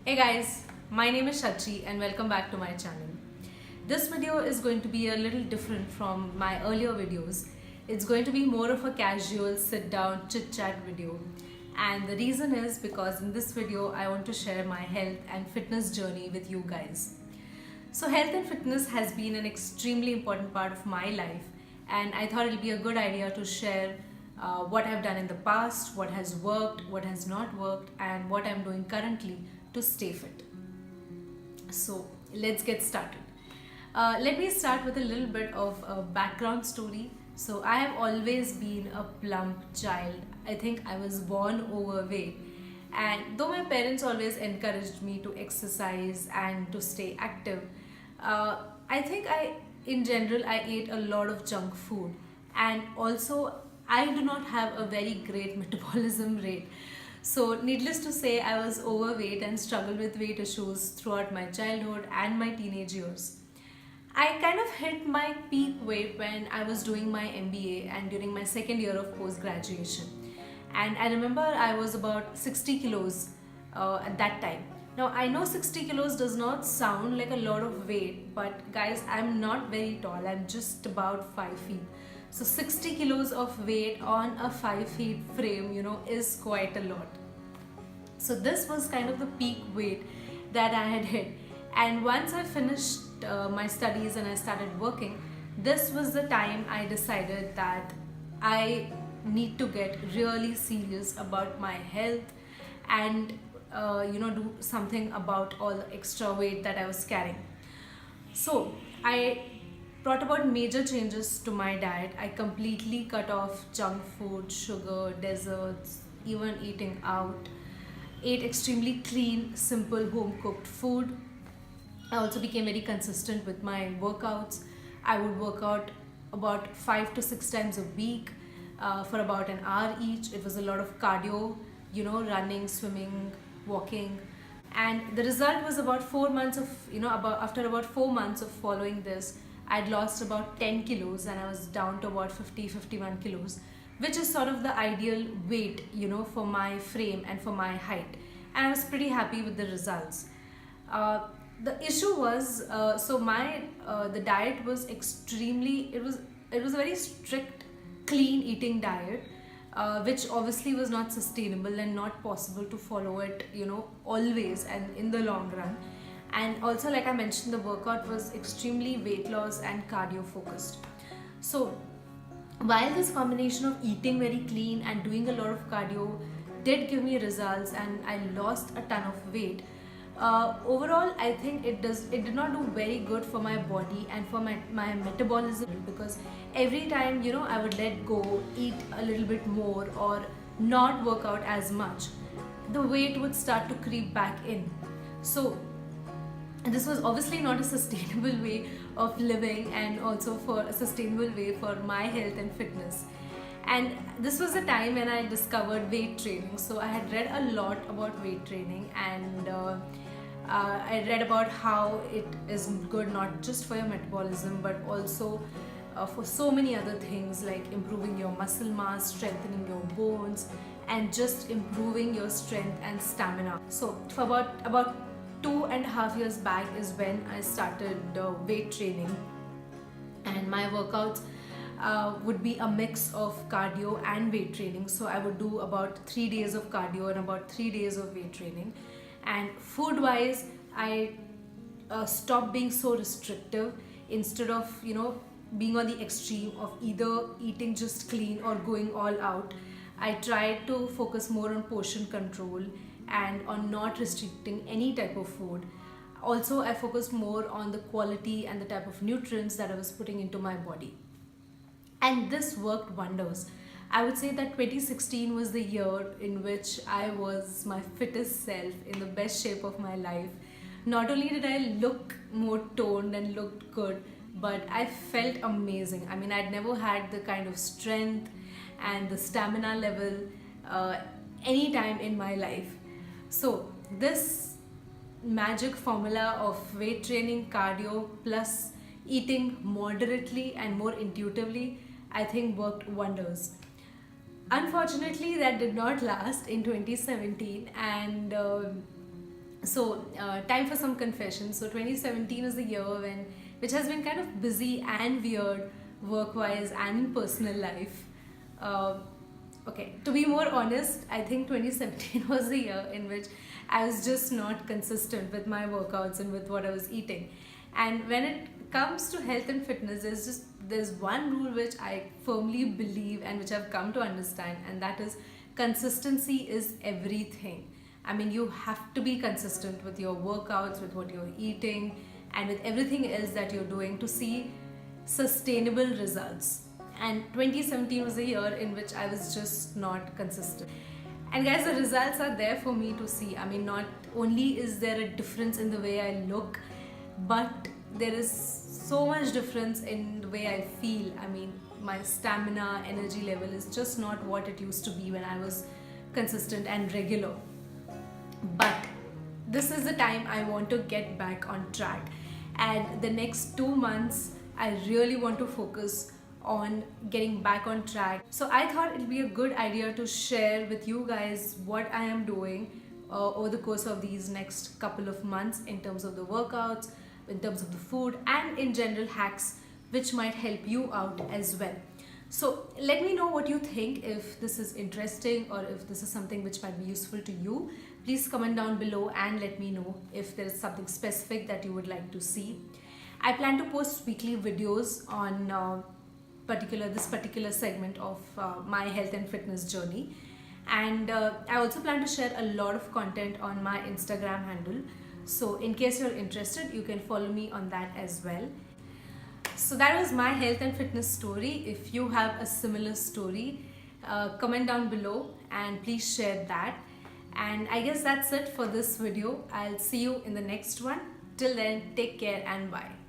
Hey guys, my name is Shachi and welcome back to my channel. This video is going to be a little different from my earlier videos. It's going to be more of a casual sit down chit chat video. And the reason is because in this video I want to share my health and fitness journey with you guys. So health and fitness has been an extremely important part of my life, and I thought it'll be a good idea to share what I've done in the past, what has worked, what has not worked, and what I'm doing currently to stay fit. So let's get started. Let me start with a little bit of a background story. So I have always been a plump child. I think I was born overweight. And though my parents always encouraged me to exercise and to stay active, I think in general, I ate a lot of junk food. And also, I do not have a very great metabolism rate. So, needless to say, I was overweight and struggled with weight issues throughout my childhood and my teenage years. I kind of hit my peak weight when I was doing my MBA and during my second year of post graduation. And I remember I was about 60 kilos at that time. Now, I know 60 kilos does not sound like a lot of weight, but guys, I'm not very tall, I'm just about 5 feet. So, 60 kilos of weight on a 5 feet frame, is quite a lot. So this was kind of the peak weight that I had hit. And once I finished my studies and I started working, this was the time I decided that I need to get really serious about my health and do something about all the extra weight that I was carrying. So I brought about major changes to my diet. I completely cut off junk food, sugar, desserts, even eating out. Ate extremely clean, simple, home cooked food. I also became very consistent with my workouts. I would work out about 5 to 6 times a week for about an hour each. It was a lot of cardio, running, swimming, walking. And the result was about 4 months of, after about 4 months of following this, I'd lost about 10 kilos and I was down to about 51 kilos, which is sort of the ideal weight, for my frame and for my height. And I was pretty happy with the results. The issue was, the diet was it was a very strict, clean eating diet, which obviously was not sustainable and not possible to follow it, always and in the long run. And also, like I mentioned, the workout was extremely weight loss and cardio focused. So while this combination of eating very clean and doing a lot of cardio did give me results and I lost a ton of weight, overall I think it did not do very good for my body and for my metabolism, because every time I would let go, eat a little bit more or not work out as much, the weight would start to creep back in. So this was obviously not a sustainable way of living and also for a sustainable way for my health and fitness. And this was the time when I discovered weight training. So I had read a lot about weight training, and I read about how it is good not just for your metabolism but also for so many other things like improving your muscle mass, strengthening your bones, and just improving your strength and stamina. So for about 2.5 years back is when I started weight training, and my workouts would be a mix of cardio and weight training. So I would do about 3 days of cardio and about 3 days of weight training. And food wise, I stopped being so restrictive. Instead of being on the extreme of either eating just clean or going all out, I tried to focus more on portion control and on not restricting any type of food. Also, I focused more on the quality and the type of nutrients that I was putting into my body. And this worked wonders. I would say that 2016 was the year in which I was my fittest self, in the best shape of my life. Not only did I look more toned and looked good, but I felt amazing. I mean, I'd never had the kind of strength and the stamina level any time in my life. So this magic formula of weight training, cardio plus eating moderately and more intuitively, I think worked wonders. Unfortunately, that did not last in 2017, and Time for some confession. So 2017 is the year which has been kind of busy and weird, work-wise and in personal life. Uh, okay, to be more honest, I think 2017 was the year in which I was just not consistent with my workouts and with what I was eating. And when it comes to health and fitness, there's one rule which I firmly believe and which I've come to understand, and that is consistency is everything. I mean, you have to be consistent with your workouts, with what you're eating, and with everything else that you're doing to see sustainable results. And 2017 was a year in which I was just not consistent. And guys, the results are there for me to see. I mean, not only is there a difference in the way I look, but there is so much difference in the way I feel. I mean, my stamina, energy level is just not what it used to be when I was consistent and regular. But this is the time I want to get back on track, and the next 2 months I really want to focus on getting back on track. So I thought it'd be a good idea to share with you guys what I am doing over the course of these next couple of months in terms of the workouts, in terms of the food, and in general hacks which might help you out as well. So let me know what you think, if this is interesting or if this is something which might be useful to you. Please comment down below and let me know if there is something specific that you would like to see. I plan to post weekly videos on this particular segment of my health and fitness journey, and I also plan to share a lot of content on my Instagram handle. So in case you're interested, you can follow me on that as well. So that was my health and fitness story. If you have a similar story, comment down below and please share that. And I guess that's it for this video. I'll see you in the next one. Till then, take care and bye.